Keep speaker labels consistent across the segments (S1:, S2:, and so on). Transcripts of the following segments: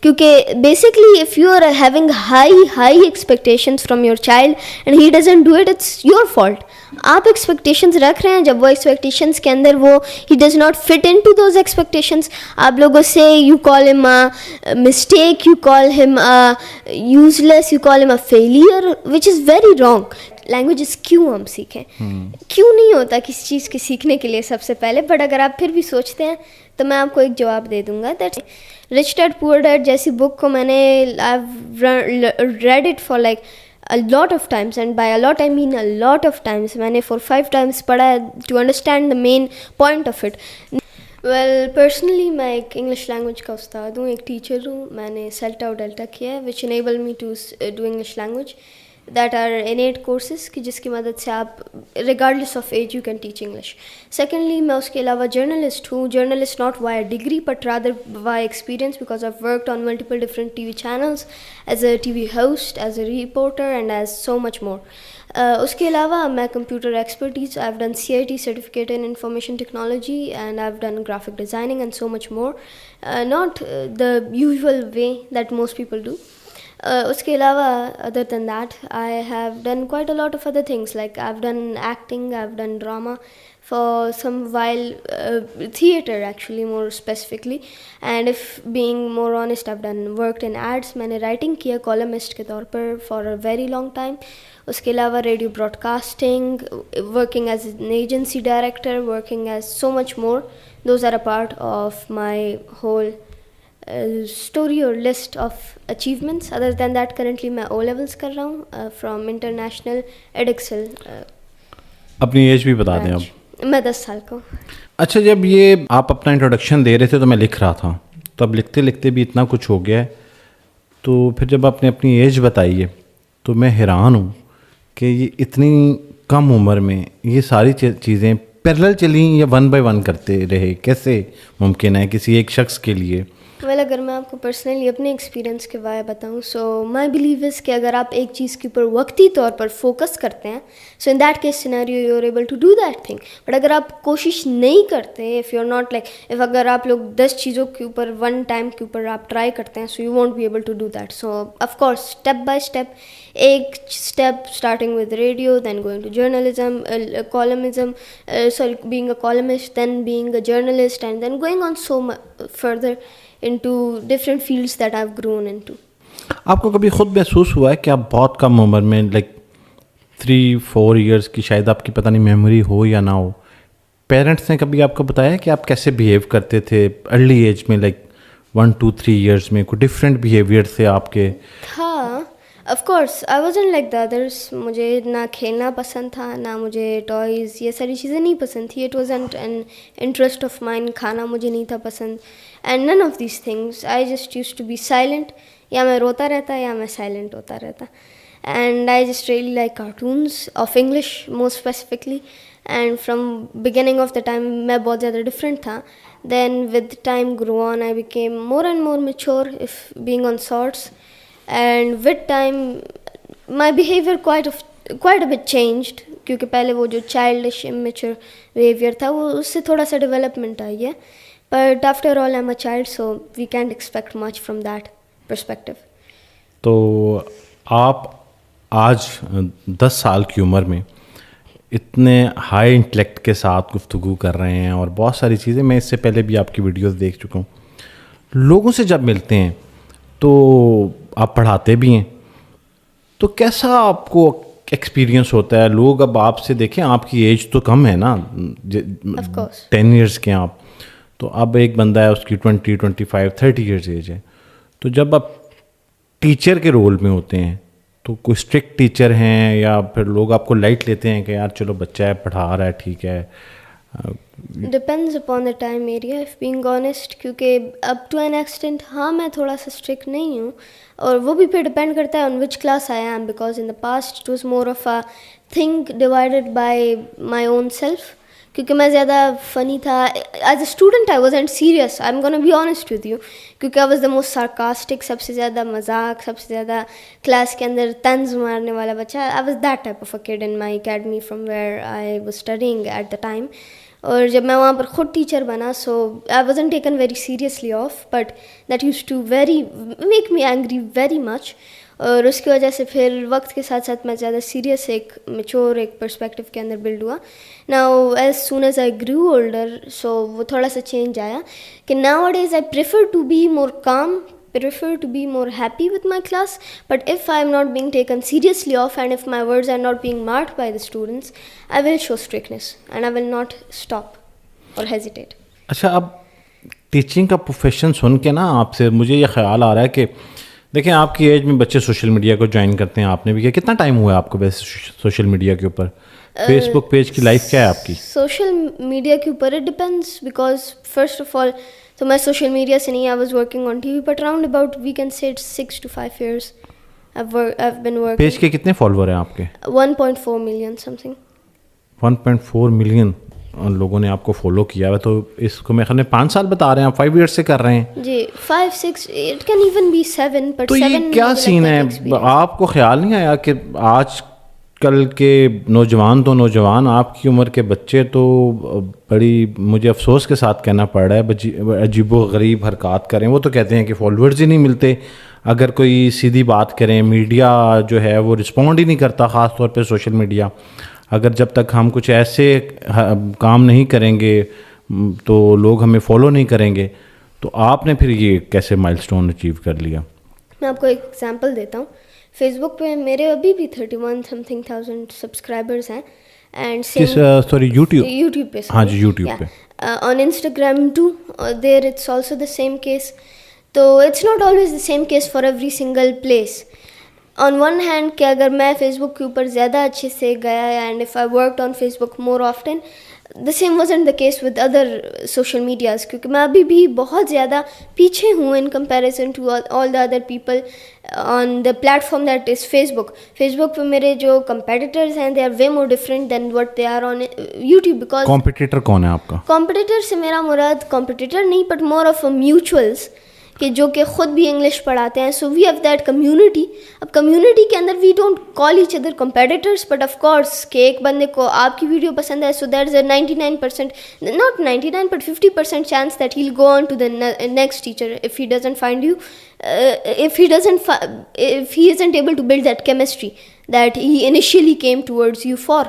S1: کیونکہ basically if you are having high expectations from your child and he doesn't do it, it's your fault. آپ expectations رکھ رہے ہیں، جب وہ ایکسپیکٹیشنز کے اندر وہ he does not fit into those expectations, آپ لوگوں سے یو کال ہم مسٹیک، یو کال ہم یوز لیس، یو کال ہم a failure, which is very wrong. Languages کیوں ہم سیکھیں؟ کیوں نہیں ہوتا کسی چیز کے سیکھنے کے لیے سب سے پہلے؟ بٹ اگر آپ پھر بھی سوچتے ہیں تو میں آپ کو ایک جواب دے دوں گا. دیٹ رچ ڈیڈ پور ڈیڈ جیسی بک کو میں نے read it for like a lot of times, and by a lot I mean a lot of times. میں نے 4-5 times پڑھا to understand the main point of it. well personally میں ایک انگلش لینگویج کا استاد ہوں، ایک ٹیچر ہوں. میں نے سیلٹا اور ڈیلٹا کیا ہے which enable me to do English language. that are innate courses کہ جس کی مدد سے آپ regardless of age you can teach English. secondly میں اس کے علاوہ جرنلسٹ ہوں. Journalist not via degree but rather via experience because I've worked on multiple different TV channels as a TV host, as a reporter and as so much more. اس کے علاوہ میں computer expertise, I've done CIT certificate in information technology and I've done graphic designing and so much more. Not the usual way that most people do. اس کے علاوہ other than that I have done quite a lot of other things, like I've done acting, I've done drama for some while, theatre actually more specifically, and if being more honest I've done worked in ads. میں نے writing کیا columnist کے طور پر for a very long time. اس کے علاوہ radio broadcasting, working as an agency director, working as so much more. Those are a part of my whole story or list of achievements. Other than that currently میں O levels کر رہا ہوں from international edexcel.
S2: اپنی age بھی بتا دیں اب.
S1: میں 10 سال کا ہوں.
S2: اچھا, جب یہ آپ اپنا انٹروڈکشن دے رہے تھے تو میں لکھ رہا تھا, تو اب لکھتے لکھتے بھی اتنا کچھ ہو گیا ہے, تو پھر جب آپ نے اپنی ایج بتائی ہے تو میں حیران ہوں کہ یہ اتنی کم عمر میں یہ ساری چیزیں پیرلل چلیں یا ون بائی ون کرتے رہے, کیسے ممکن ہے کسی ایک شخص کے لیے؟
S1: ویل اگر میں آپ کو پرسنلی اپنے ایکسپیرینس کے بارے بتاؤں, سو مائی بلیو از کہ اگر آپ ایک چیز کے اوپر وقتی طور پر فوکس کرتے ہیں, so in that case scenario you are able to do that thing. But اگر آپ کوشش نہیں کرتے, if you are not like, if اگر آپ لوگ 10 چیزوں کے اوپر ون ٹائم کے اوپر آپ ٹرائی کرتے ہیں, so you won't be able to do that. So of course step by step, ایک step starting with radio, then going to journalism, columnism, sorry being a columnist, then being a journalist, and then going on so further into different fields that I've grown into.
S2: آپ کو کبھی خود محسوس ہوا ہے کہ آپ بہت کم عمر میں لائک 3-4 ایئرس کی شاید آپ کی پتہ نہیں میموری ہو یا نہ ہو, پیرنٹس نے کبھی آپ کو بتایا کہ آپ کیسے بیہیو کرتے تھے ارلی ایج میں, لائک 1-2-3 ایئرس میں کوئی ڈفرینٹ بیہیویئر تھے آپ کے؟
S1: ہاں of course I wasn't like the others. مجھے نہ کھیلنا پسند تھا, نہ مجھے ٹوائز, یہ ساری چیزیں نہیں پسند تھی. It wasn't an interest of mine. کھانا مجھے نہیں تھا پسند, and none of these things. I just use to be silent, یا میں روتا رہتا یا میں سائلنٹ ہوتا رہتا. And I just really like cartoons of English more specifically. And from beginning of the time میں بہت زیادہ ڈفرینٹ تھا. Then with time grow on I became more and more mature of being on sorts. And with time my behaviour quite a bit changed, کیونکہ پہلے وہ جو childish immature behaviour تھا وہ اس سے تھوڑا سا ڈیولپمنٹ آئی ہے. But after all I'm a child, so we can't expect much from that perspective.
S2: تو آپ آج 10 سال کی عمر میں اتنے ہائی انٹلیکٹ کے ساتھ گفتگو کر رہے ہیں, اور بہت ساری چیزیں میں اس سے پہلے بھی آپ کی ویڈیوز دیکھ چکا ہوں. لوگوں سے جب ملتے ہیں تو آپ پڑھاتے بھی ہیں, تو کیسا آپ کو ایکسپیرینس ہوتا ہے؟ لوگ اب آپ سے دیکھیں, آپ کی ایج تو کم ہے نا, 10 ایئرس کے آپ, تو اب ایک بندہ ہے اس کی 20-25-30 ایئرس ایج ہے. تو جب آپ ٹیچر کے رول میں ہوتے ہیں تو کوئی اسٹرکٹ ٹیچر ہیں یا پھر لوگ آپ کو لائٹ لیتے ہیں کہ یار چلو بچہ ہے پڑھا رہا ہے ٹھیک ہے؟
S1: Depends upon the time area if being honest, کیونکہ اپ ٹو این ایکسٹینٹ ہاں میں تھوڑا سا اسٹرکٹ نہیں ہوں, اور وہ بھی پھر ڈپینڈ کرتا ہے on which class I am, because in the past it was more of a thing divided by my own self. کیونکہ میں زیادہ فنی تھا as a student, I wasn't serious, I am gonna be honest with you, کیونکہ I was the most sarcastic, سب سے زیادہ مذاق, سب سے زیادہ کلاس کے اندر طنز مارنے والا بچہ. I was that type of a kid in my academy from where I was studying at the time. اور جب میں وہاں پر خود ٹیچر بنا so I wasn't taken very seriously of, but that use to very make me angry very much. اور اس کی وجہ سے پھر وقت کے ساتھ ساتھ میں زیادہ سیریس ایک میچور ایک پرسپیکٹیو کے اندر بلڈ ہوا. Now as soon as I grow older so وہ تھوڑا سا چینج آیا کہ nowadays I prefer to be more calm, prefer to be more happy with my class, but if I am not being taken seriously off and if my words are not being marked by the students, I will show strictness and I will not stop or hesitate.
S2: اچھا, اب teaching کا profession سن کے نا آپ سے مجھے یہ خیال آ رہا ہے کہ دیکھیں آپ کی ایج میں بچے سوشل میڈیا کو جوائن کرتے ہیں, آپ نے بھی کیا, کتنا ٹائم ہوا ہے آپ کو ویسے سوشل میڈیا کے اوپر؟ فیس بک پیج کی لائف کیا ہے آپ کی
S1: سوشل میڈیا کے اوپر؟ It depends, because first of all تو میں سوشل میڈیا سے نہیں, I was working on TV, but around about we can say 6 to 5 years I've been working.
S2: Page کے کتنے فالوور ہیں آپ کے؟
S1: 1.4 million something.
S2: 1.4 ملین لوگوں نے آپ کو فالو کیا ہے, تو اس کو میں خیال 5 سال بتا رہے ہیں آپ, 5 years سے کر رہے ہیں
S1: جی, 5 6 it can even be 7, but 7.
S2: تو یہ کیا سین ہے؟ آپ کو خیال نہیں آیا کہ آج کل کے نوجوان تو نوجوان, آپ کی عمر کے بچے تو بڑی مجھے افسوس کے ساتھ کہنا پڑ رہا ہے عجیب و غریب حرکات کریں. وہ تو کہتے ہیں کہ فالوورز ہی نہیں ملتے, اگر کوئی سیدھی بات کریں میڈیا جو ہے وہ رسپونڈ ہی نہیں کرتا, خاص طور پہ سوشل میڈیا. اگر جب تک ہم کچھ ایسے کام نہیں کریں گے تو لوگ ہمیں فالو نہیں کریں گے. تو آپ نے پھر یہ کیسے مائل سٹون اچیو کر لیا؟
S1: میں آپ کو ایک ایگزامپل دیتا ہوں. فیس بک پہ میرے ابھی بھی 31 something thousand سبسکرائبرز ہیں, اینڈ
S2: سوری
S1: یوٹیوب پہ.
S2: ہاں جی, یوٹیوب پہ.
S1: On Instagram too there it's also the same case. تو it's not always the same case for every single place. On one hand کہ اگر میں فیس بک کے اوپر زیادہ اچھے سے گیا and if I worked on Facebook more often, the same wasn't the case with other social medias, کیونکہ میں ابھی بھی بہت زیادہ پیچھے ہوں in comparison to all the other people on the platform that is Facebook. Facebook پہ میرے جو کمپیٹیٹرز ہیں they are way more different than what they are on YouTube. Because
S2: competitor کون ہے آپ کا؟
S1: کمپیٹیٹر سے میرا مراد کمپیٹیٹر نہیں, but more of a mutuals, کہ جو کہ خود بھی انگلش پڑھاتے ہیں. So we have that community. اب کمیونٹی کے اندر we don't call each other competitors, but of course کہ ایک بندے کو آپ کی ویڈیو پسند ہے, so that is a 99%, not 99 but 50% chance that he'll go on to the next teacher if he doesn't find you, if he isn't able to build that chemistry that he initially came towards you for.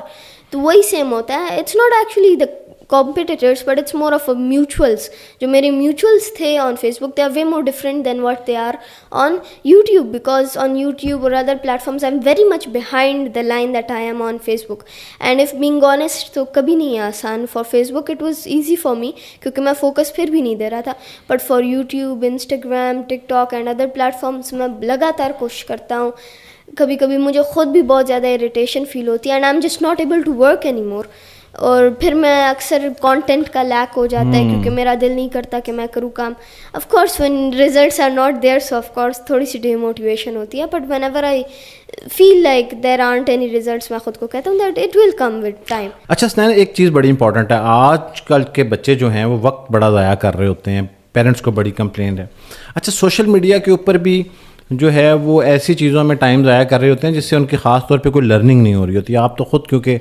S1: تو وہی same ہوتا ہے. It's not actually the competitors, but it's more of a mutuals. جو میرے mutuals تھے on Facebook, they are way more different than what they are on YouTube, because on YouTube or other platforms I'm very much behind the line that I am on Facebook. And if being honest تو کبھی نہیں آسان. For Facebook it was easy for me کیونکہ میں focus پھر بھی نہیں دے رہا تھا, but for YouTube, Instagram, TikTok and other platforms میں لگاتار کوشش کرتا ہوں. کبھی کبھی مجھے خود بھی بہت زیادہ اریٹیشن فیل ہوتی ہے and I am just not able to work any more. اور پھر میں اکثر کانٹینٹ کا لیک ہو جاتا ہے کیونکہ میرا دل نہیں کرتا کہ میں کروں کام. Of course when results are not there so of course تھوڑی سی ڈی موٹیویشن ہوتی ہے, but whenever I feel like there aren't any results میں خود کو کہتا ہوں that it will come with time.
S2: اچھا سنینا, ایک چیز بڑی امپورٹنٹ ہے, آج کل کے بچے جو ہیں وہ وقت بڑا ضائع کر رہے ہوتے ہیں, پیرنٹس کو بڑی کمپلین ہے. اچھا سوشل میڈیا کے اوپر بھی جو ہے وہ ایسی چیزوں میں ٹائم ضائع کر رہے ہوتے ہیں جس سے ان کی خاص طور پہ کوئی لرننگ نہیں ہو رہی ہوتی. آپ تو خود کیونکہ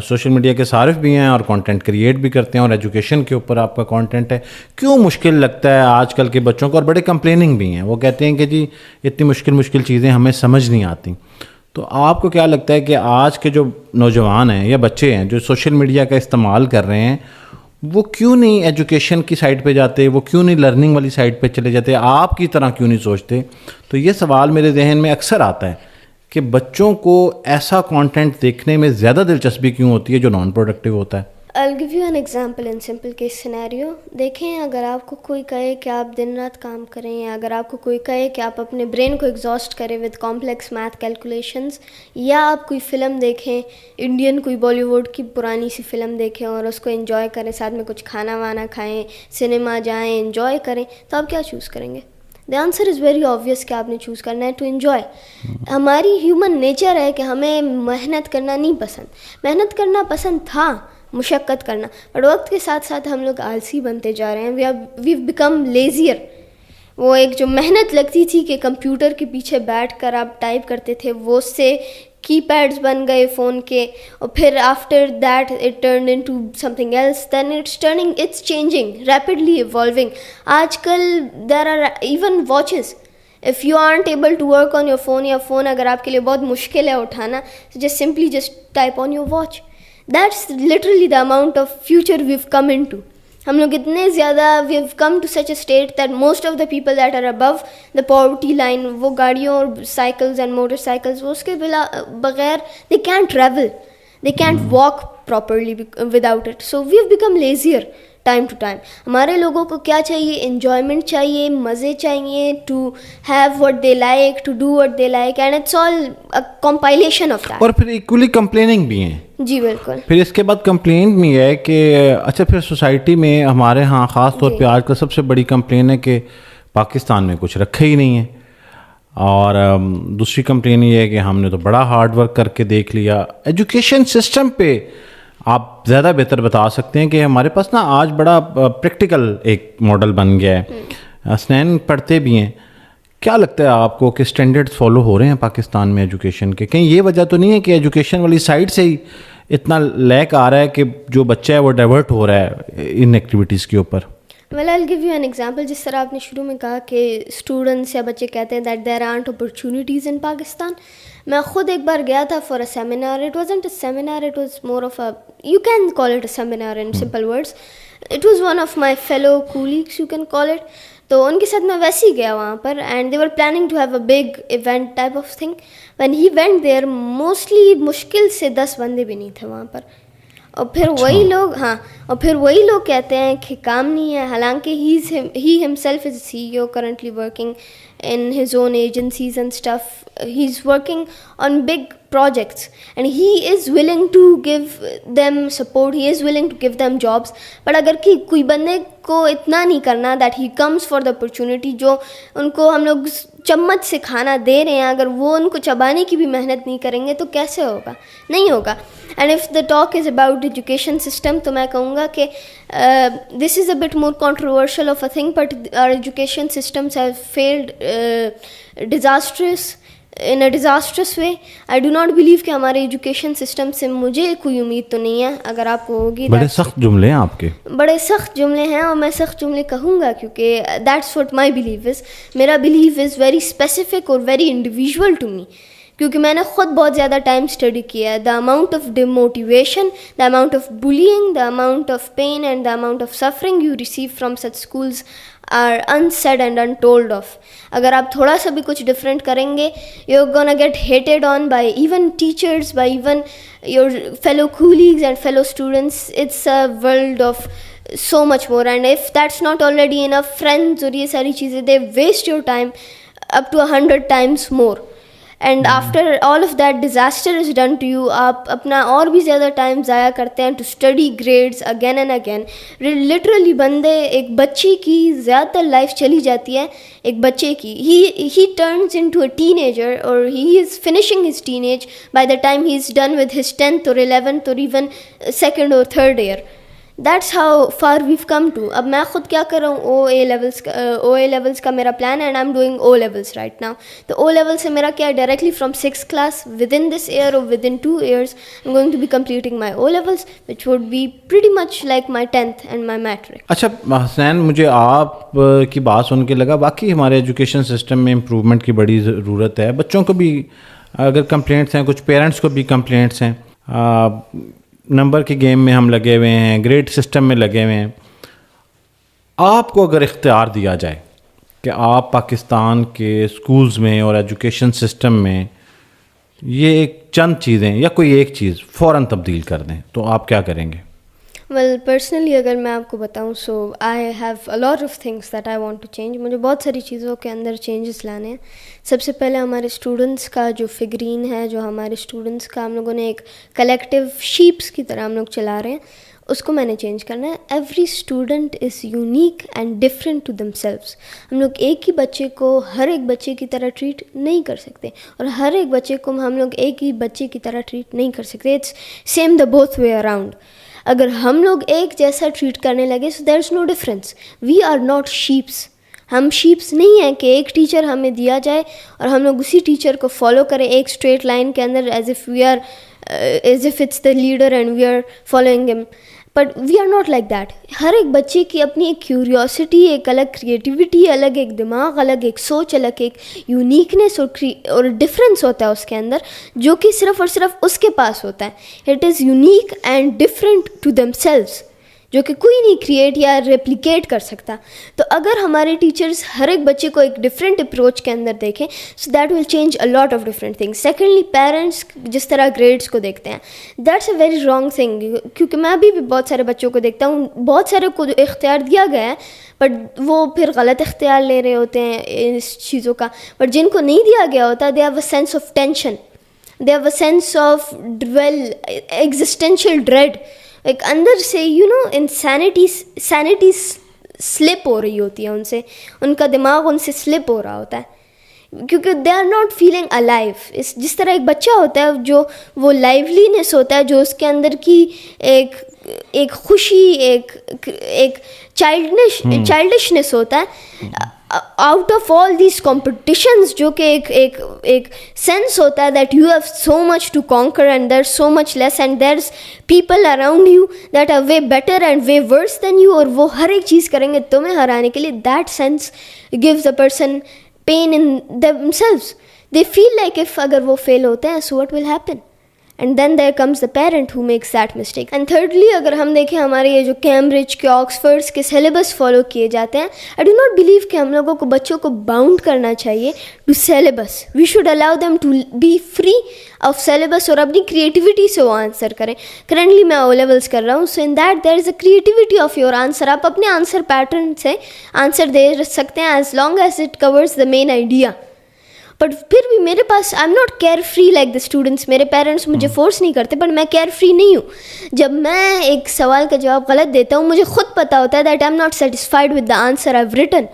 S2: سوشل میڈیا کے صارف بھی ہیں اور کانٹینٹ کریٹ بھی کرتے ہیں اور ایجوکیشن کے اوپر آپ کا کانٹینٹ ہے, کیوں مشکل لگتا ہے آج کل کے بچوں کو؟ اور بڑے کمپلیننگ بھی ہیں, وہ کہتے ہیں کہ جی اتنی مشکل چیزیں ہمیں سمجھ نہیں آتی. تو آپ کو کیا لگتا ہے کہ آج کے جو نوجوان ہیں یا بچے ہیں جو سوشل میڈیا کا استعمال کر رہے ہیں وہ کیوں نہیں ایجوکیشن کی سائڈ پہ جاتے, وہ کیوں نہیں لرننگ والی سائڈ پہ چلے جاتے, آپ کی طرح کیوں نہیں سوچتے؟ تو یہ سوال میرے ذہن میں اکثر آتا ہے کہ بچوں کو ایسا کانٹینٹ دیکھنے میں زیادہ دلچسپی کیوں ہوتی ہے جو نان پروڈکٹیو ہوتا ہے.
S1: I'll give you an example in simple case scenario. دیکھیں, اگر آپ کو کوئی کہے کہ آپ دن رات کام کریں, یا اگر آپ کو کوئی کہے کہ آپ اپنے برین کو ایگزاسٹ کریں ود کمپلیکس میتھ کیلکولیشنز, یا آپ کوئی فلم دیکھیں انڈین, کوئی بالی ووڈ کی پرانی سی فلم دیکھیں اور اس کو انجوائے کریں, ساتھ میں کچھ کھانا وانا کھائیں, سنیما جائیں, انجوائے کریں, تو آپ کیا چوز کریں گے؟ The answer is very obvious کہ آپ نے چوز کرنا ہے ٹو انجوائے. ہماری ہیومن نیچر ہے کہ ہمیں محنت کرنا نہیں پسند. محنت کرنا پسند تھا, مشقت کرنا, بٹ وقت کے ساتھ ساتھ ہم لوگ آلسی بنتے جا رہے ہیں. We've become lazier. وہ ایک جو محنت لگتی تھی کہ کمپیوٹر کے پیچھے بیٹھ کر آپ ٹائپ کرتے تھے, وہ اس سے کی پیڈز بن گئے فون کے, اور پھر after that it turned into something else, then it's changing, rapidly evolving. آج کل there are even watches. If you aren't able to work on your phone, یا فون اگر آپ کے لیے بہت مشکل ہے اٹھانا, just simply just type on your watch. That's literally the amount of future we've come into. ہم لوگ اتنے زیادہ we've come to such a state that most of the people that are above the poverty line, وہ گاڑیوں اور cycles and motorcycles, وہ اس کے بغیر they can't travel, they can't walk properly without it. So we've become lazier time to time. ہمارے لوگوں کو کیا چاہیے؟ انجوائمنٹ چاہیے, مزے چاہیے, to have what they like, to do what they like, and it's all compilation of that.
S2: اور پھر ایکولی کمپلیننگ بھی ہیں.
S1: جی بالکل.
S2: پھر اس کے بعد کمپلینٹ بھی ہے کہ اچھا پھر سوسائٹی میں ہمارے ہاں خاص طور پہ آج کل سب سے بڑی کمپلین ہے کہ پاکستان میں کچھ رکھا ہی نہیں ہے. اور دوسری کمپلین یہ ہے کہ ہم نے تو بڑا ہارڈ ورک کر کے دیکھ لیا. ایجوکیشن سسٹم پہ آپ زیادہ بہتر بتا سکتے ہیں کہ ہمارے پاس نا آج بڑا پریکٹیکل ایک ماڈل بن گیا ہے. اسنین پڑھتے بھی ہیں. کیا لگتا ہے آپ کو کہ اسٹینڈرڈ فالو ہو رہے ہیں پاکستان میں ایجوکیشن کے؟ کہیں یہ وجہ تو نہیں ہے کہ ایجوکیشن والی سائڈ سے ہی اتنا لیک آ رہا ہے کہ جو بچہ ہے وہ ڈائیورٹ ہو رہا ہے ان ایکٹیویٹیز کے اوپر؟
S1: Well, I'll give you an example. جس طرح آپ نے شروع میں کہا کہ اسٹوڈنٹس یا بچے کہتے ہیں that there aren't opportunities in Pakistan. میں خود ایک بار گیا تھا for a seminar. It wasn't a seminar, it was more of a, you can call it a seminar in simple words. It was one of my fellow colleagues, you can call it. تو ان کے ساتھ میں ویسے ہی گیا وہاں پر, and they were planning to have a big event type of thing. When he went there, mostly مشکل سے 10 بندے بھی نہیں تھے وہاں پر. اور پھر وہی لوگ کہتے ہیں کہ کام نہیں ہے, حالانکہ he himself is a CEO currently working in his own agencies and stuff. He's working on big projects and he is willing to give them support, he is willing to give them jobs. But اگر کوئی بندے کو اتنا نہیں کرنا that he comes for the opportunity, جو ان کو ہم لوگ چمچ سے کھانا دے رہے ہیں, اگر وہ ان کو چبانے کی بھی محنت نہیں کریں گے تو کیسے ہوگا؟ نہیں ہوگا. And if the talk is about education system, تو میں کہوں گا کہ this is a bit more controversial of a thing, but our education systems have failed in a disastrous way. I do not believe کہ ہمارے education system سے مجھے کوئی امید تو نہیں ہے. اگر آپ کو ہوگی,
S2: بڑے سخت جملے ہیں آپ کے. بڑے
S1: سخت جملے ہیں, اور میں سخت جملے کہوں گا کیونکہ that's what my belief is. میرا belief is very specific اور very individual to me, کیونکہ میں نے خود بہت زیادہ ٹائم اسٹڈی کیا ہے. the amount of demotivation, the amount of bullying, the amount of pain and the amount of suffering you receive from such schools are unsaid and untold of. اگر آپ تھوڑا سا بھی کچھ ڈفرینٹ کریں گے, you're gonna get hated on by even teachers, by even your fellow colleagues and fellow students. It's a world of so much more, and if that's not already enough, friends اور یہ ساری چیزیں, they waste your time up to 100 times more. And after all of that disaster is done to you, آپ اپنا اور بھی زیادہ time ضائع کرتے ہیں to study grades again and again. Literally بندے, ایک بچی کی زیادہ تر لائف چلی جاتی ہے ایک بچے کی. He turns into a teenager ایجر اور he is finishing his teenage by the time he is done with his 10th اور 11th اور ایون 2nd اور 3rd year. That's how far we've come to. اب میں خود کیا کر رہا ہوں, او اے لیولس کا میرا پلان ہے, and I am doing O levels right now. تو او لیول سے میرا کیا ہے, directly from 6th class within this year اور within 2 years I am going to be completing my O levels which would be pretty much like my 10th and my matric.
S2: اچھا حسنین, مجھے آپ کی بات سن کے لگا واقعی ہمارے ایجوکیشن سسٹم میں امپرومنٹ کی بڑی ضرورت ہے. بچوں کو بھی اگر کمپلینٹس ہیں, کچھ پیرنٹس کو بھی کمپلینٹس ہیں, نمبر کے گیم میں ہم لگے ہوئے ہیں, گریڈ سسٹم میں لگے ہوئے ہیں. آپ کو اگر اختیار دیا جائے کہ آپ پاکستان کے اسکولز میں اور ایجوکیشن سسٹم میں یہ ایک چند چیزیں یا کوئی ایک چیز فوراً تبدیل کر دیں, تو آپ کیا کریں گے؟
S1: ویل پرسنلی اگر میں آپ کو بتاؤں, so I have a lot of things that I want to change. مجھے بہت ساری چیزوں کے اندر چینجز لانے ہیں. سب سے پہلے ہمارے اسٹوڈنٹس کا جو فگرین ہے, جو ہمارے اسٹوڈنٹس کا ہم لوگوں نے ایک کلیکٹیو شیپس کی طرح ہم لوگ چلا رہے ہیں, اس کو میں نے چینج کرنا ہے. Every student is unique and different to themselves. ہم لوگ ایک ہی بچے کو ہر ایک بچے کی طرح ٹریٹ نہیں کر سکتے, اور ہر ایک بچے کو ہم لوگ ایک ہی بچے کی طرح ٹریٹ نہیں کر سکتے. It's same the both way around. اگر ہم لوگ ایک جیسا ٹریٹ کرنے لگے, so there is no difference. We are not shapes. ہم شیپس نہیں ہیں کہ ایک ٹیچر ہمیں دیا جائے اور ہم لوگ اسی ٹیچر کو فالو کریں ایک اسٹریٹ لائن کے اندر, as if it's the leader and we are following him. But we are not like that. ہر ایک بچے کی اپنی ایک کیوریوسٹی, ایک الگ کریٹیوٹی, الگ ایک دماغ, الگ ایک سوچ, الگ ایک یونیکنیس اور ڈفرینس ہوتا ہے اس کے اندر, جو کہ صرف اور صرف اس کے پاس ہوتا ہے. It is unique and different to themselves, جو کہ کوئی نہیں کریٹ یا ریپلیکیٹ کر سکتا. تو اگر ہمارے ٹیچرز ہر ایک بچے کو ایک ڈفرینٹ اپروچ کے اندر دیکھیں, so that will change a lot of different things. Secondly, parents جس طرح گریڈس کو دیکھتے ہیں, that's a very wrong thing. کیونکہ میں بھی بہت سارے بچوں کو دیکھتا ہوں, بہت سارے کو اختیار دیا گیا ہے بٹ وہ پھر غلط اختیار لے رہے ہوتے ہیں اس چیزوں کا. بٹ جن کو نہیں دیا گیا ہوتا, they have a sense of tension, they have a sense of existential Dred. ایک اندر سے سینٹی سلپ ہو رہی ہوتی ہے ان سے, ان کا دماغ ان سے سلپ ہو رہا ہوتا ہے, کیونکہ they are not feeling alive. جس طرح ایک بچہ ہوتا ہے جو وہ لائیولینس ہوتا ہے, جو اس کے اندر کی ایک خوشی, ایک چائلڈشنس ہوتا ہے, out of all these competitions, جو کہ ایک سینس ہوتا ہے that you have so much to conquer and there so much less and there is people around you that are way better and way worse than you, اور وہ ہر ایک چیز کریں گے تمہیں ہرانے کے لیے. That sense gives a person pain in themselves. They feel like if اگر وہ فیل ہوتے ہیں, so what will happen, and then there comes the parent who makes that mistake. And thirdly, اگر ہم دیکھیں ہمارے یہ جو کیمبرج کے, آکسفورڈس کے سیلیبس فالو کیے جاتے ہیں, آئی ڈو ناٹ بلیو کہ ہم لوگوں کو بچوں کو باؤنڈ کرنا چاہیے to syllabus. We should allow them to be free of syllabus, اور اپنی کریٹیوٹی سے وہ آنسر کریں. کرنٹلی میں او لیولس کر رہا ہوں, so in that there is a creativity of your answer. آپ اپنے آنسر پیٹرن سے آنسر دے سکتے ہیں as long as it covers the main idea. But پھر بھی میرے پاس, I am not carefree like the students. میرے پیرنٹس مجھے فورس نہیں کرتے, بٹ میں کیئر فری نہیں ہوں. جب میں ایک سوال کا جواب غلط دیتا ہوں, مجھے خود پتہ ہوتا ہے that I am not satisfied with the answer I have written,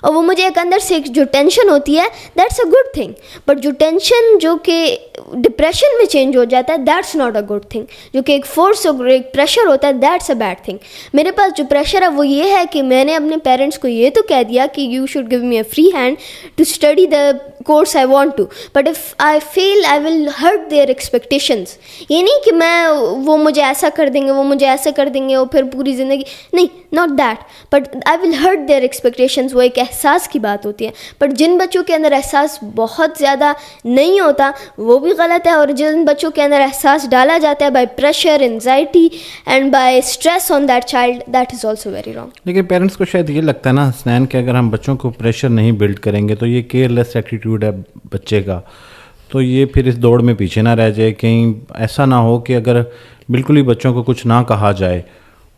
S1: اور وہ مجھے ایک اندر سے جو ٹینشن ہوتی ہے, that's a good thing. But جو ٹینشن جو کہ ڈپریشن میں چینج ہو جاتا ہے, that's not a good thing. جو کہ ایک فورس اور ایک پریشر ہوتا ہے, دیٹس اے بیڈ تھنگ. میرے پاس جو پریشر ہے وہ یہ ہے کہ میں نے اپنے پیرنٹس کو یہ تو کہہ دیا کہ you should give me a free hand to study the course I want to, but if I feel I will hurt their expectations. یہ نہیں کہ میں وہ مجھے ایسا کر دیں گے, وہ مجھے ایسا کر دیں گے اور پھر پوری زندگی, نہیں, not that, but I will hurt their expectations. وہ ایک احساس کی بات ہوتی ہے. بٹ جن بچوں کے اندر احساس بہت زیادہ نہیں ہوتا وہ بھی غلط ہے, اور جن بچوں کے اندر احساس ڈالا جاتا ہے by pressure, anxiety and by stress on that child, that is also very wrong.
S2: لیکن پیرنٹس کو شاید یہ لگتا ہے نا حسنین کہ اگر ہم بچوں کو پریشر نہیں بلڈ کریں گے تو یہ کیئر لیس ایٹیٹیوڈ ہے بچے کا, تو یہ پھر اس دوڑ میں پیچھے نہ رہ جائے. کہیں ایسا نہ ہو کہ اگر بالکل ہی بچوں کو کچھ نہ کہا جائے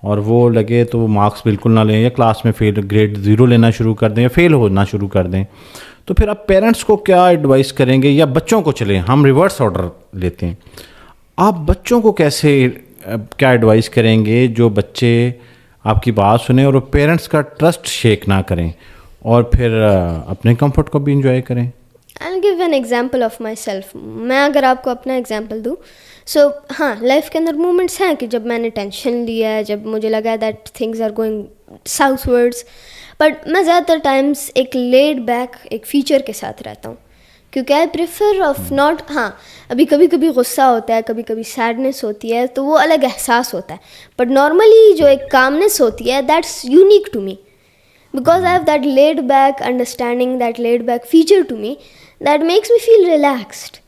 S2: اور وہ لگے تو وہ مارکس بالکل نہ لیں, یا کلاس میں فیل گریڈ 0 لینا شروع کر دیں, یا فیل ہونا شروع کر دیں. تو پھر آپ پیرنٹس کو کیا ایڈوائس کریں گے, یا بچوں کو, چلیں ہم ریورس آرڈر لیتے ہیں, آپ بچوں کو کیسے کیا ایڈوائس کریں گے جو بچے آپ کی بات سنیں اور وہ پیرنٹس کا ٹرسٹ شیک نہ کریں اور پھر اپنے کمفرٹ کو بھی انجوائے کریں؟
S1: I'll give an example of myself. میں اگر آپ کو اپنا ایگزامپل دوں, سو ہاں لائف کے اندر مومنٹس ہیں کہ جب میں نے ٹینشن لیا ہے, جب مجھے لگا that things are going southwards, بٹ میں زیادہ تر ٹائمس ایک لیڈ بیک ایک فیچر کے ساتھ رہتا ہوں, کیونکہ آئی پریفر آف ناٹ, ہاں ابھی کبھی کبھی غصہ ہوتا ہے, کبھی کبھی سیڈنس ہوتی ہے, تو وہ الگ احساس ہوتا ہے, بٹ نارملی جو ایک کامنس ہوتی ہے that's unique to me, because I have that laid back understanding, that laid back feature to me that makes me feel relaxed.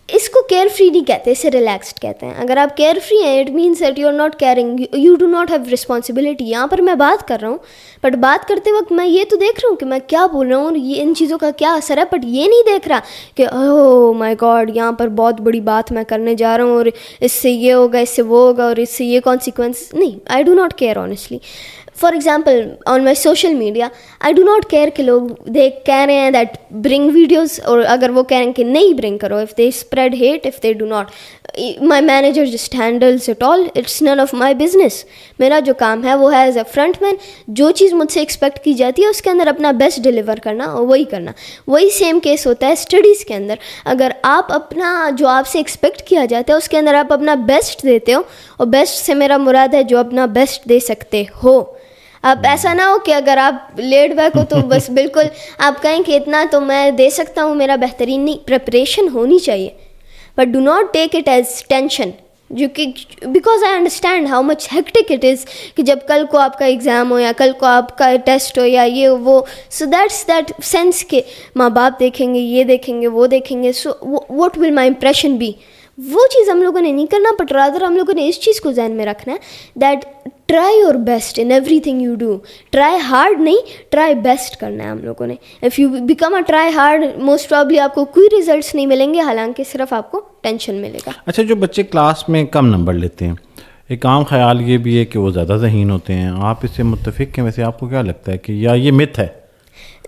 S1: اس کو کیئر فری نہیں کہتے, اسے ریلیکسڈ کہتے ہیں. اگر آپ کیئر فری ہیں, it means that you are not caring, you do not have responsibility. یہاں پر میں بات کر رہا ہوں, بٹ بات کرتے وقت میں یہ تو دیکھ رہا ہوں کہ میں کیا بول رہا ہوں اور یہ ان چیزوں کا کیا اثر ہے, بٹ یہ نہیں دیکھ رہا کہ اوہ مائی گاڈ یہاں پر بہت بڑی بات میں کرنے جا رہا ہوں اور اس سے یہ ہوگا, اس سے وہ ہوگا, اور اس سے یہ کانسیکوینس. نہیں, I do not care honestly. For example on my social media, I do not care کہ لوگ کہہ رہے ہیں دیٹ برنگ ویڈیوز, اور اگر وہ کہہ رہے ہیں کہ نہیں برنگ کرو, if they spread hate, if they do not, my manager just handles it all, it's none of my business. میرا جو کام ہے وہ ہے ایز اے فرنٹ مین, جو چیز مجھ سے ایکسپیکٹ کی جاتی ہے اس کے اندر اپنا بیسٹ ڈلیور کرنا اور وہی کرنا. وہی سیم کیس ہوتا ہے اسٹڈیز کے اندر. اگر آپ اپنا جو آپ سے ایکسپیکٹ کیا جاتا ہے اس کے اندر آپ اپنا بیسٹ دیتے ہو, اور بیسٹ سے میرا مراد ہے جو اپنا بیسٹ دے سکتے ہو. آپ ایسا نہ ہو کہ اگر آپ لیٹ بیک ہو تو بس بالکل آپ کہیں کہ اتنا تو میں دے سکتا ہوں میرا بہترین. نہیں, پریپریشن ہونی چاہیے, but do not take it as tension, جو کہ because I understand how much hectic it is کہ جب کل کو آپ کا ایگزام ہو یا کل کو آپ کا ٹیسٹ ہو یا یہ وہ, سو دیٹس دیٹ سینس کہ ماں باپ دیکھیں گے, یہ دیکھیں گے, وہ دیکھیں گے, so what will my impression be. وہ چیز ہم لوگوں نے نہیں کرنا, بٹ رادر ہم لوگوں نے اس چیز کو ذہن میں رکھنا ہے that try your best in every thing you do. Try hard نہیں, ٹرائی بیسٹ کرنا ہے ہم لوگوں نے. If you become a try hard, most probably آپ کو کوئی ریزلٹس نہیں ملیں گے, حالانکہ صرف آپ کو ٹینشن ملے گا.
S2: اچھا, جو بچے کلاس میں کم نمبر لیتے ہیں, ایک عام خیال یہ بھی ہے کہ وہ زیادہ ذہین ہوتے ہیں, آپ اس سے متفق ہیں؟ ویسے آپ کو کیا لگتا ہے کہ یا یہ مت ہے؟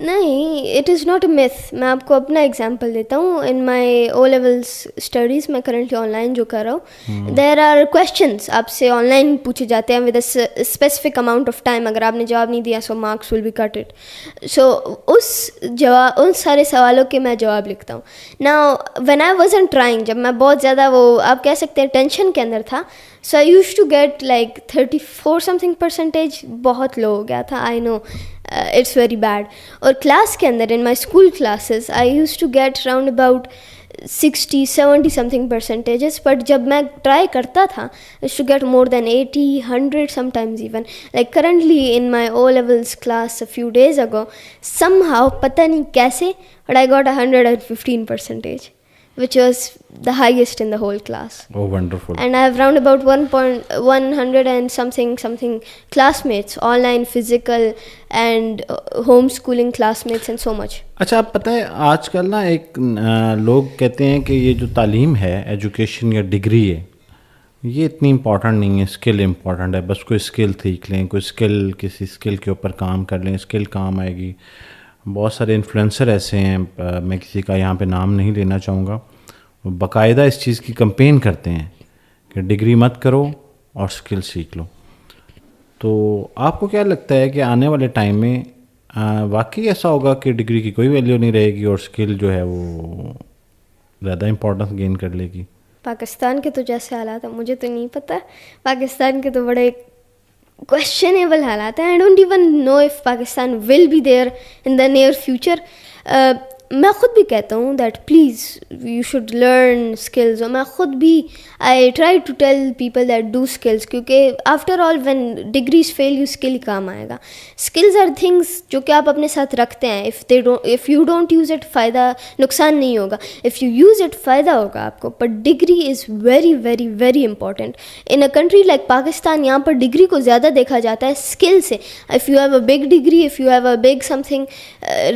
S1: نہیں, it is not a math. میں آپ کو اپنا ایگزامپل دیتا ہوں. ان مائی او لیولس اسٹڈیز, میں کرنٹلی آن لائن جو کر رہا ہوں, دیر آر کویشچنس آپ سے آن لائن پوچھے جاتے ہیں with a specific amount of time. اگر آپ نے جواب نہیں دیا سو مارکس ول بی کٹڈ. سو ان سارے سوالوں کے میں جواب لکھتا ہوں. Now when I wasn't trying, جب میں بہت زیادہ وہ آپ کہہ سکتے ہیں ٹینشن کے اندر تھا, so I used to get like 34 something%. بہت لو ہو گیا تھا, I know it's very bad. اور کلاس کے اندر in my school classes I used to get round about 60-70 something%. But جب میں ٹرائی کرتا تھا اس to get more than 80, 100 sometimes even. Like currently in my O levels class a few days ago, somehow پتہ نہیں کیسے, but I got 115%, which was the highest in the whole class.
S2: Oh, wonderful.
S1: And I have round about 100 and something classmates, online, physical and homeschooling classmates and so much.
S2: اچھا, آپ پتہ ہے آج کل نا ایک لوگ کہتے ہیں کہ یہ جو تعلیم ہے, ایجوکیشن یا ڈگری ہے, یہ اتنی امپورٹنٹ نہیں ہے, اسکل امپورٹنٹ ہے. بس کوئی اسکل سیکھ لیں, کوئی اسکل, کسی اسکل کے اوپر کام کر لیں, اسکل کام آئے گی. بہت سارے انفلوئنسر ایسے ہیں, میں کسی کا یہاں پہ نام نہیں لینا چاہوں گا, وہ باقاعدہ اس چیز کی کمپین کرتے ہیں کہ ڈگری مت کرو اور اسکل سیکھ لو. تو آپ کو کیا لگتا ہے کہ آنے والے ٹائم میں واقعی ایسا ہوگا کہ ڈگری کی کوئی ویلیو نہیں رہے گی اور اسکل جو ہے وہ زیادہ امپورٹنس گین کر لے گی؟
S1: پاکستان کے تو جیسے حالات ہیں, مجھے تو نہیں پتہ, پاکستان کے تو بڑے questionable حالات ہیں. I don't even know if Pakistan will be there in the near future. میں خود بھی کہتا ہوں that please you should learn skills, اور میں خود بھی I try to tell people that do skills, کیونکہ after all when degrees fail you skill ہی کام آئے گا. اسکلز آر تھنگس جو کہ آپ اپنے ساتھ رکھتے ہیں. If you don't use it, فائدہ نقصان نہیں ہوگا. اف یو یوز اٹ, فائدہ ہوگا آپ کو. But degree is very very very important in a country like Pakistan. یہاں پر ڈگری کو زیادہ دیکھا جاتا ہے اسکل سے. If you have a big degree, if you have a big something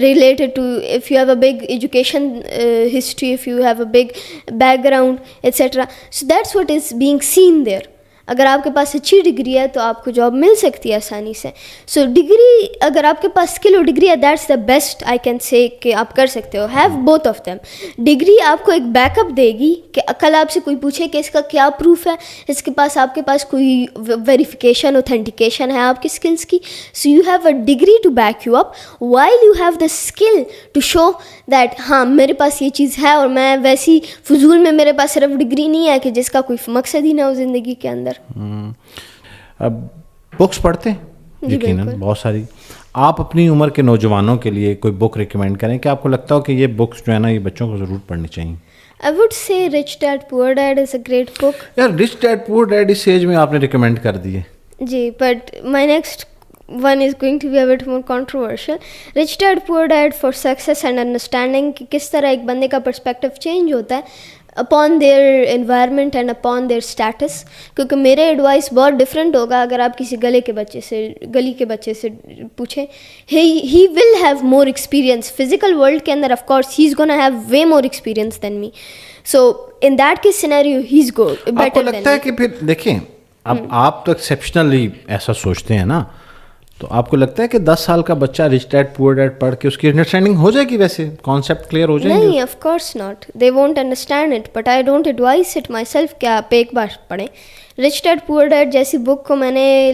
S1: related to, if you have a big education history, if you have a big background, etc. So that's what is being seen there. اگر آپ کے پاس اچھی degree ہے تو آپ کو job مل سکتی ہے آسانی سے. سو ڈگری, اگر آپ کے پاس اسکل اور ڈگری ہے, that's the best I can say کہ آپ کر سکتے ہو. Have both of them. Degree آپ کو ایک بیک اپ دے گی کہ کل آپ سے کوئی پوچھے کہ اس کا کیا پروف ہے, اس کے پاس آپ کے پاس کوئی ویریفیکیشن, اوتھینٹیکیشن ہے آپ کی اسکلس کی. So you have a degree to back you up while you have the skill to show that ہاں میرے پاس یہ چیز ہے, اور میں ویسی فضول میں میرے پاس صرف ڈگری نہیں ہے کہ جس کا کوئی مقصد ہی نہ ہو زندگی کے اندر.
S2: اب بکس پڑھتے ہیں یقیناً بہت ساری. آپ اپنی عمر کے نوجوانوں کے لیے کوئی بک ریکمینڈ کریں کہ آپ کو لگتا ہو کہ یہ بکس جو ہے نا یہ بچوں کو ضرور پڑھنی چاہیے؟
S1: I would say Rich Dad Poor Dad is a great book.
S2: یار Rich Dad Poor Dad اس ایج میں آپ نے ریکمینڈ کر دی ہے
S1: جی, but my next one is going to be a bit more controversial. Rich Dad Poor Dad for Success and Understanding کہ کس طرح ایک بندے کا پرسپیکٹو چینج ہوتا ہے upon their environment and upon their status. کیونکہ میرے ایڈوائس بہت ڈفرینٹ ہوگا اگر آپ کسی گلی کے بچے سے پوچھیں. he will have more experience physical world کے اندر, of course he's gonna have way more experience than me. So in that case scenario he's good, better than me.
S2: آپ کو لگتا ہے کہ پھر دیکھیں اب آپ تو ایکسیپشنلی ایسا سوچتے ہیں نا, تو آپ کو لگتا ہے کہ 10 سال کا بچہ رچ ڈیڈ پور ڈیڈ پڑھ کے اس کی انڈرسٹینڈنگ ہو جائے گی, ویسے کانسیپٹ کلیئر ہو جائیں گے؟
S1: نہیں, of course not, they won't understand it, but I don't advise it myself کہ آپ ایک بار پڑھیں. رچ ڈیڈ پور ڈیڈ جیسی بک کو میں نے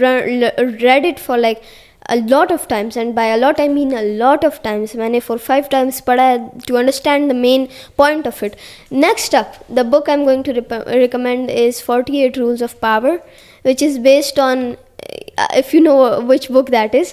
S1: read it for like a lot of times, and by a lot I mean a lot of times. میں نے 4-5 times پڑھا ہے to understand the main point of it. Next up, the book I'm going to recommend is 48 Rules of Power, which is based on if you know which book that is,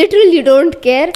S1: literally don't care.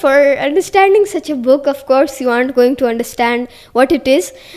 S1: For understanding such a book, of course you aren't going to understand what it is.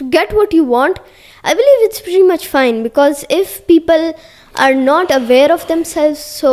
S1: to get what you want, I believe it's pretty much fine because if people are not aware of themselves, so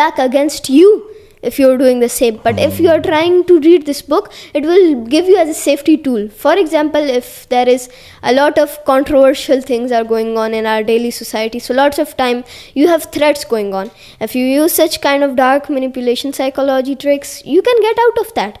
S1: back against you if you're doing the same. But if you are trying to read this book, it will give you as a safety tool. For example, if there is a lot of controversial things are going on in our daily society, so lots of time you have threats going on. If you use such kind of dark manipulation psychology tricks, you can get out of that.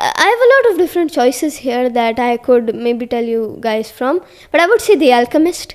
S1: I have a lot of different choices here that I could maybe tell you guys from, but I would say The Alchemist.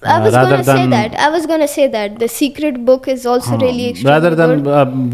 S1: I was gonna say that The Secret book is also really extremely
S2: rather than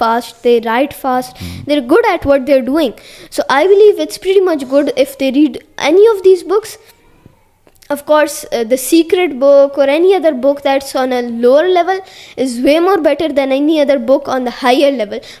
S1: fast, they write fast, they're good at what they're doing. So I believe it's pretty much good if they read any of these books. Of course, The Secret book or any other book that's on a lower level is way more better than any other book on the higher level.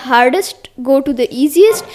S1: hardest, go to the easiest.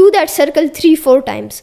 S1: Do that circle 3-4 times.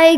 S1: I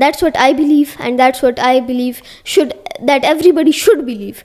S1: That's what I believe, and that's what I believe that everybody should believe.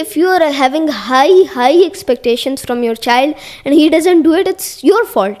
S1: if you are having high expectations from your child and he doesn't do it, it's your fault.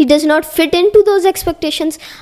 S1: he does not fit into those expectations,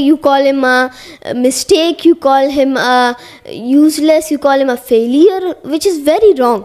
S1: you call him a mistake, you call him a useless, you call him a failure, which is very wrong.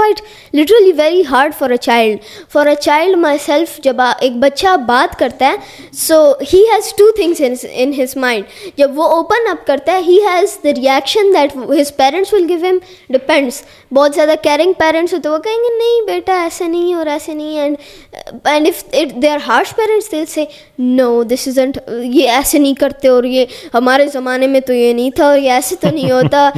S1: quite literally very hard for for a child myself. جب ایک بچہ بات کرتا ہے so he has two things in his mind. جب وہ open up کرتا ہے he has the reaction that his parents will give him. Depends, بہت زیادہ کیئرنگ پیرنٹس ہو تو وہ کہیں گے نہیں بیٹا ایسے نہیں اور ایسے نہیں, and if they are harsh parents they will say no this isn't, یہ ایسے نہیں کرتے اور یہ ہمارے زمانے میں تو یہ نہیں تھا اور یہ ایسے تو نہیں ہوتا.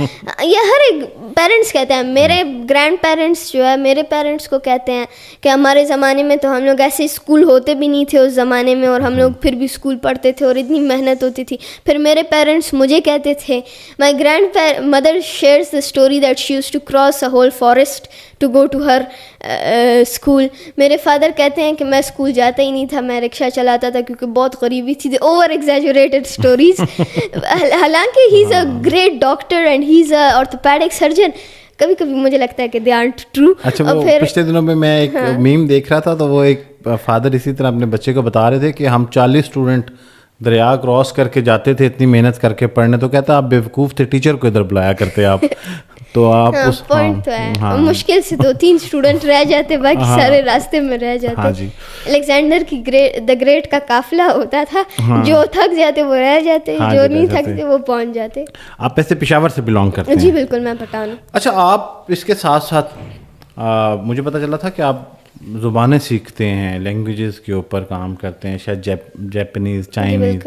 S1: یہ ہر ایک پیرنٹس کہتے ہیں. میرے گرینڈ پیرنٹس جو ہے میرے پیرنٹس کو کہتے ہیں کہ ہمارے زمانے میں تو ہم لوگ ایسے اسکول ہوتے بھی نہیں تھے اس زمانے میں, اور ہم لوگ پھر بھی اسکول پڑھتے تھے اور اتنی محنت ہوتی تھی. پھر میرے پیرنٹس مجھے کہتے تھے, my grandmother shares the story that she used to cross a whole forest to go to her school. میرے فادر کہتے ہیں کہ میں اسکول جاتا ہی نہیں تھا, میں رکشہ چلاتا تھا کیونکہ بہت غریبی تھی. Over exaggerated stories. حالانکہ he is a great doctor and he is a orthopaedic surgeon. کبھی کبھی مجھے لگتا ہے کہ دے آرنٹ ٹرو.
S2: اچھا, وہ پچھلے دنوں میں ایک میم دیکھ رہا تھا تو وہ ایک فادر اسی طرح اپنے بچے کو بتا رہے تھے کہ ہم 40 اسٹوڈنٹ دریا کراس کر کے جاتے تھے اتنی محنت کر کے پڑھنے, تو کہتا آپ بیوقوف تھے, ٹیچر کو ادھر بلایا کرتے آپ. تو آپ اس
S1: پوائنٹ تو ہے, مشکل سے 2-3 اسٹوڈنٹ رہ جاتے, باقی سارے راستے میں رہ جاتے. الیگزینڈر کی دا گریٹ کا قافلہ ہوتا تھا, جو تھک جاتے وہ رہ جاتے, جو نہیں تھکتے وہ پہنچ جاتے.
S2: آپ ایسے پشاور سے بلانگ کرتے ہیں؟
S1: جی بالکل, میں پٹھان ہوں.
S2: اچھا, آپ اس کے ساتھ ساتھ مجھے پتہ چلا تھا کہ آپ زبانیں سیکھتے ہیں, لینگویجز کے اوپر کام کرتے ہیں, شاید جیپنیز, چائنیز.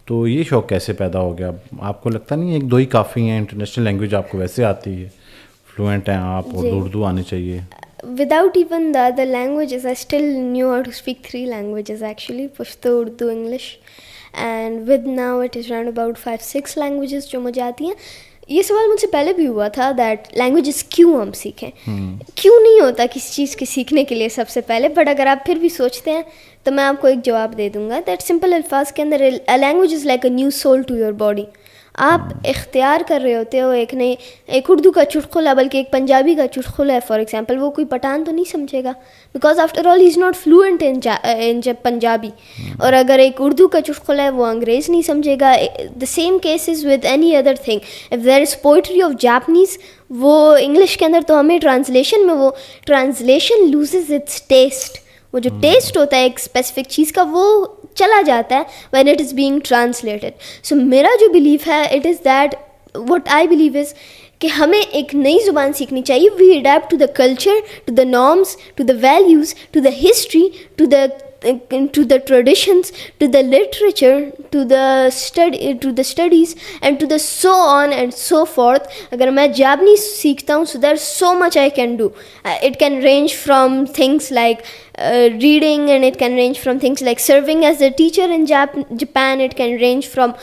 S2: تو یہ شوق کیسے پیدا ہو گیا؟ آپ کو لگتا نہیں ایک دو ہی کافی ہیں, انٹرنیشنل لینگویج آپ کو ویسے آتی ہے, فلوئنٹ ہیں آپ, اور اردو آنی چاہیے.
S1: Without even the other languages, I still knew how to speak 3 languages actually, Pashto, Urdu, English, and with now it is around about 5-6 languages جو مجھے آتی ہیں. یہ سوال مجھ سے پہلے بھی ہوا تھا دیٹ لینگویجز کیوں ہم سیکھیں, کیوں نہیں ہوتا کسی چیز کے سیکھنے کے لیے سب سے پہلے. بٹ اگر آپ پھر بھی سوچتے ہیں تو میں آپ کو ایک جواب دے دوں گا دیٹ سمپل الفاظ کے اندر language is like a new soul to your body. آپ اختیار کر رہے ہوتے ہو ایک اردو کا چٹکلا, بلکہ ایک پنجابی کا چٹکلا ہے فار ایگزامپل, وہ کوئی پٹھان تو نہیں سمجھے گا because after all he is not fluent in Punjabi. اور اگر ایک اردو کا چٹکلا ہے وہ انگریز نہیں سمجھے گا. The same case is with any other thing. If there is poetry of Japanese, وہ انگلش کے اندر تو ہمیں ٹرانسلیشن میں وہ ٹرانسلیشن لوزز اٹس ٹیسٹ. وہ جو ٹیسٹ ہوتا ہے ایک اسپیسیفک چیز کا وہ چلا جاتا ہے when it is being translated. So میرا جو بلیف ہے it is that what I believe is کہ ہمیں ایک نئی زبان سیکھنی چاہیے. We adapt to the culture, to the norms, to the values, to the history, to the traditions, to the literature, to the studies and to the so on and so forth. اگر میں Japanese سیکھتا ہوں so there's so much I can do. It can range from things like reading, and it can range from things like serving as a teacher in Japan. It can range from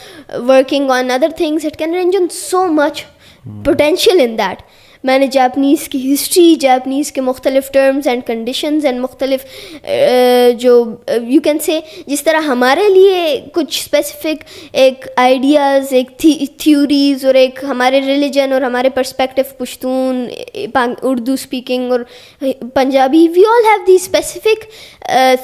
S1: working on other things. It can range on so much potential in that. میں نے Japanese کی history, Japanese کے مختلف terms and conditions and مختلف جو you can say جس طرح ہمارے لیے کچھ اسپیسیفک ایک آئیڈیاز, ایک تھیوریز اور ایک ہمارے ریلیجن اور ہمارے پرسپیکٹو پشتون, اردو اسپیکنگ اور Punjabi, we all have the specific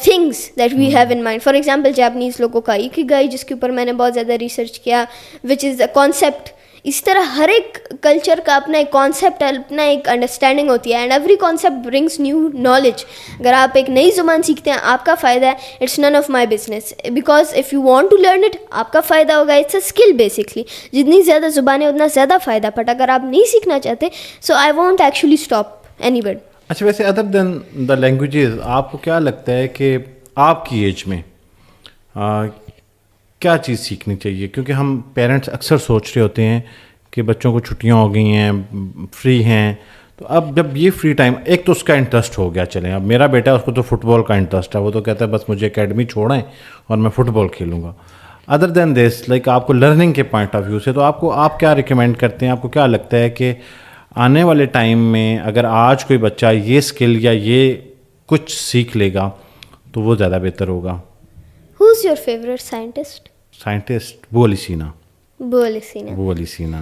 S1: things that we have in mind. For example Japanese لوگوں کا اکیگائی, جس کے اوپر میں نے بہت زیادہ ریسرچ کیا, وچ از اے کانسیپٹ. اس طرح ہر ایک کلچر کا اپنا ایک کانسیپٹ ہے, اپنا ایک انڈرسٹینڈنگ ہوتی ہے, and every concept brings new knowledge. اگر آپ ایک نئی زبان سیکھتے ہیں آپ کا فائدہ ہے, it's none of my business, because if you want to learn it آپ کا فائدہ ہوگا. It's a skill basically. جتنی زیادہ زبانیں اتنا زیادہ فائدہ, بٹ اگر آپ نہیں سیکھنا چاہتے so I want actually stop anybody.
S2: اچھا, ویسے ادر دین دا لینگویجز آپ کو کیا لگتا ہے کہ آپ کی ایج میں کیا چیز سیکھنی چاہیے؟ کیونکہ ہم پیرنٹس اکثر سوچ رہے ہوتے ہیں کہ بچوں کو چھٹیاں ہو گئی ہیں, فری ہیں, تو اب جب یہ فری ٹائم, ایک تو اس کا انٹرسٹ ہو گیا, چلیں اب میرا بیٹا ہے اس کو تو فٹ بال کا انٹرسٹ ہے, وہ تو کہتا ہے بس مجھے اکیڈمی چھوڑیں اور میں فٹ بال کھیلوں گا. ادر دین دس, لائک آپ کو لرننگ کے پوائنٹ آف ویو سے تو آپ کیا ریکمینڈ کرتے ہیں؟ آپ کو کیا لگتا ہے کہ آنے والے ٹائم میں اگر آج کوئی بچہ یہ اسکل یا یہ کچھ سیکھ لے گا تو وہ زیادہ بہتر ہوگا؟
S1: ہو از یور فیوریٹ سائنٹسٹ؟
S2: بو علی سینا.
S1: بو علی سینا.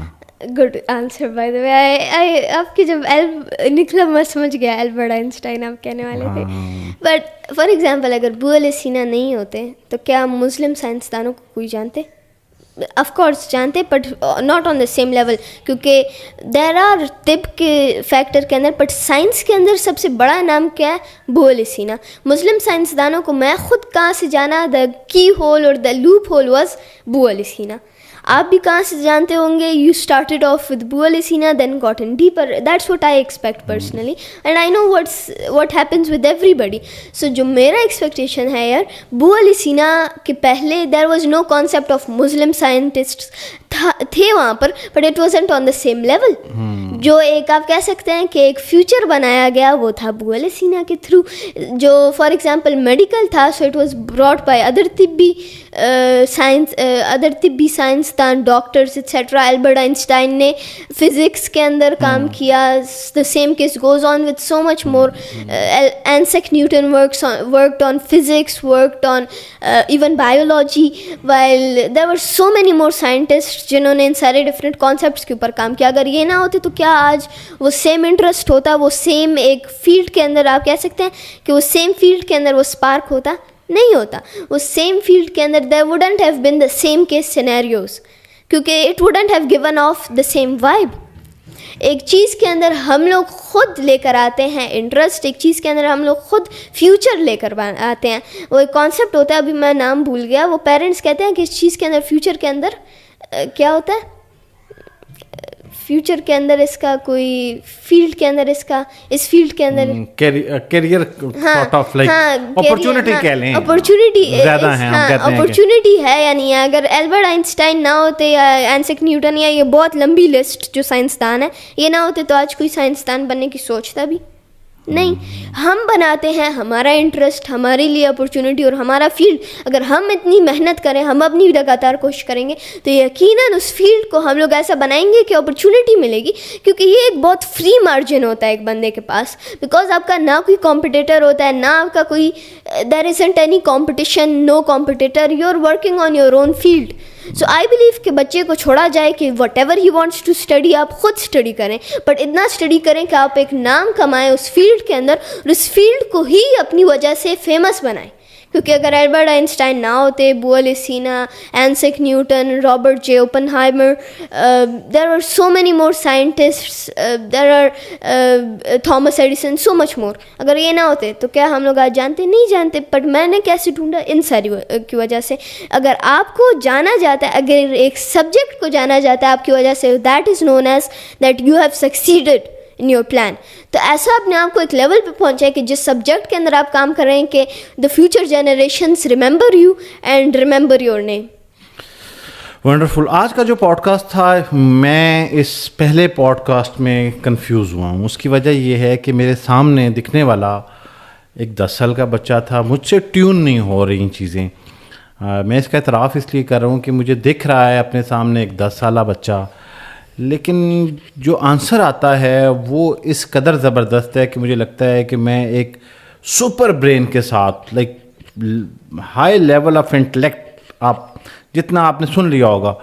S1: گڈ آنسر بائی دا وے. آپ کی جب ایل نکلا میں سمجھ گیا البرٹ آئنسٹائن آپ کہنے والے تھے. بٹ فار ایگزامپل اگر بو علیہ سینا نہیں ہوتے تو کیا مسلم سائنسدانوں کو کوئی جانتے؟ آف کورس جانتے but not on the same level, کیونکہ دیر آر طب کے فیکٹر کے اندر, بٹ سائنس کے اندر سب سے بڑا نام کیا ہے؟ ابو علی سینا. مسلم سائنسدانوں کو میں خود کہاں سے جانا, دا کی ہول اور the loophole was Abu Ali Sina. آپ بھی کہاں سے جانتے ہوں گے؟ You started off with Abu Ali Sina then gotten deeper. That's what I expect personally and I know what happens with everybody. So جو میرا expectation ہے یار, ابو علی سینا کے پہلے there was no concept of Muslim scientist تھے وہاں پر, but it wasn't on the same level. جو ایک آپ کہہ سکتے ہیں کہ ایک فیوچر بنایا گیا وہ تھا ابو علی سینا کے تھرو. جو فار ایگزامپل میڈیکل تھا, so it was brought by other طبی سائنسدان, ڈاکٹرس ایٹسیٹرا. البرٹ آئنسٹائن نے فزکس کے اندر کام کیا. دا same case goes on with so much more. Isaac Newton worked on physics, worked on even biology, while there were so many more scientist جنہوں نے ان سارے different concepts کے اوپر کام کیا. اگر یہ نہ ہوتے تو کیا آج وہ سیم انٹرسٹ ہوتا, وہ سیم ایک فیلڈ کے اندر آپ کہہ سکتے ہیں کہ وہ سیم فیلڈ کے اندر وہ اسپارک ہوتا؟ نہیں ہوتا. وہ سیم فیلڈ کے اندر there wouldn't have been the same case scenarios, کیونکہ it wouldn't have given off the same vibe. ایک چیز کے اندر ہم لوگ خود لے کر آتے ہیں انٹرسٹ, ایک چیز کے اندر ہم لوگ خود فیوچر لے کر آتے ہیں. وہ ایک کانسیپٹ ہوتا ہے, ابھی میں نام بھول گیا, وہ پیرنٹس کہتے ہیں کہ اس چیز کے اندر فیوچر کے اندر کیا ہوتا ہے, فیوچر کے اندر اس کا کوئی فیلڈ کے اندر اس فیلڈ کے اندر
S2: career sort of like opportunity کہہ لیں,
S1: اپرچونٹی
S2: زیادہ ہیں ہم کہتے ہیں,
S1: اپرچونٹی ہے. یعنی اگر البرٹ آئنسٹائن نہ ہوتے یا آئزیک نیوٹن, یا یہ بہت لمبی لسٹ جو سائنسدان ہیں, یہ نہ ہوتے تو آج کوئی سائنسدان بننے کی سوچتا بھی نہیں. ہم بناتے ہیں, ہمارا انٹرسٹ ہمارے لیے اپرچونٹی اور ہمارا فیلڈ. اگر ہم اتنی محنت کریں, ہم اپنی لگاتار کوشش کریں گے, تو یقیناً اس فیلڈ کو ہم لوگ ایسا بنائیں گے کہ اپرچونٹی ملے گی. کیونکہ یہ ایک بہت فری مارجن ہوتا ہے ایک بندے کے پاس, بیکاز آپ کا نہ کوئی کمپٹیٹر ہوتا ہے, نہ آپ کا کوئی there isn't any competition, no competitor, you are working on your own field. So I believe کہ بچے کو چھوڑا جائے کہ whatever he wants to study, آپ خود اسٹڈی کریں, بٹ اتنا اسٹڈی کریں کہ آپ ایک نام کمائیں اس فیلڈ کے اندر, اور اس فیلڈ کو ہی اپنی وجہ سے فیمس بنائیں. کیونکہ اگر البرٹ آئنسٹائن نہ ہوتے, Abu Ali Sina, Isaac Newton, Robert J Oppenheimer, there are so many more scientists, there are Thomas Edison, so much more. اگر یہ نہ ہوتے تو کیا ہم لوگ آج جانتے؟ نہیں جانتے. بٹ میں نے کیسے ڈھونڈا؟ ان ساری کی وجہ سے. اگر آپ کو جانا جاتا ہے, اگر ایک سبجیکٹ کو جانا جاتا ہے آپ کی وجہ سے, that is known as that you have succeeded in your plan. تو ایسا اپنے آپ کو ایک لیول پہ پہنچا ہے کہ جس سبجیکٹ کے اندر آپ کام کر رہے ہیں کہ the future generations remember you and remember your name.
S2: Wonderful. آج کا جو پوڈ کاسٹ تھا, میں اس پہلے پوڈ کاسٹ میں کنفیوز ہوا ہوں. اس کی وجہ یہ ہے کہ میرے سامنے دکھنے والا ایک 10 سال کا بچہ تھا, مجھ سے ٹیون نہیں ہو رہی چیزیں. میں اس کا اعتراف اس لیے کر رہا ہوں کہ مجھے دکھ رہا ہے اپنے سامنے ایک 10 سالہ بچہ, لیکن جو آنسر آتا ہے وہ اس قدر زبردست ہے کہ مجھے لگتا ہے کہ میں ایک سپر برین کے ساتھ, like high level of intellect, آپ جتنا آپ نے سن لیا ہوگا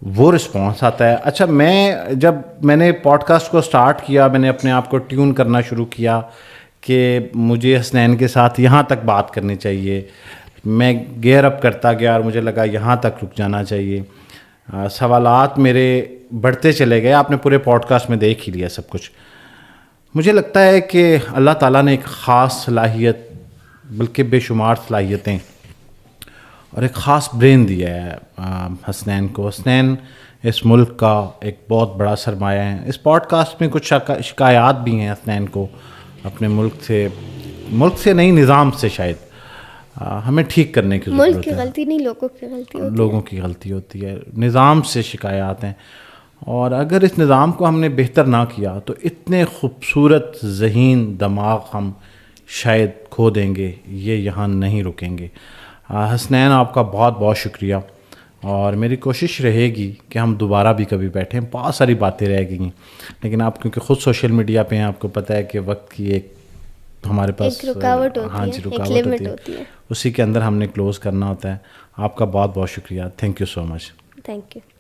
S2: وہ رسپانس آتا ہے. اچھا, میں نے پوڈ کاسٹ کو سٹارٹ کیا, میں نے اپنے آپ کو ٹیون کرنا شروع کیا کہ مجھے حسنین کے ساتھ یہاں تک بات کرنی چاہیے. میں گیئر اپ کرتا گیا اور مجھے لگا یہاں تک رک جانا چاہیے. سوالات میرے بڑھتے چلے گئے, آپ نے پورے پوڈ کاسٹ میں دیکھ ہی لیا سب کچھ. مجھے لگتا ہے کہ اللہ تعالیٰ نے ایک خاص صلاحیت, بلکہ بے شمار صلاحیتیں اور ایک خاص برین دیا ہے حسنین کو. حسنین اس ملک کا ایک بہت بڑا سرمایہ ہے. اس پوڈ کاسٹ میں کچھ شکایات بھی ہیں حسنین کو اپنے ملک سے نہیں, نظام سے شاید ہمیں ٹھیک کرنے کی ضرورت ہے.
S1: ملک کی غلطی نہیں,
S2: لوگوں کی غلطی ہوتی ہے. نظام سے شکایات ہیں, اور اگر اس نظام کو ہم نے بہتر نہ کیا تو اتنے خوبصورت ذہین دماغ ہم شاید کھو دیں گے, یہ یہاں نہیں رکیں گے. حسنین, آپ کا بہت بہت شکریہ, اور میری کوشش رہے گی کہ ہم دوبارہ بھی کبھی بیٹھیں. بہت ساری باتیں رہ گئی ہیں, لیکن آپ کیونکہ خود سوشل میڈیا پہ ہیں, آپ کو پتہ ہے کہ وقت کی ایک ہمارے پاس
S1: رکاوٹ ہوتی ہے,
S2: اسی کے اندر ہم نے کلوز کرنا ہوتا ہے. آپ کا بہت بہت شکریہ. Thank you so much.
S1: Thank you.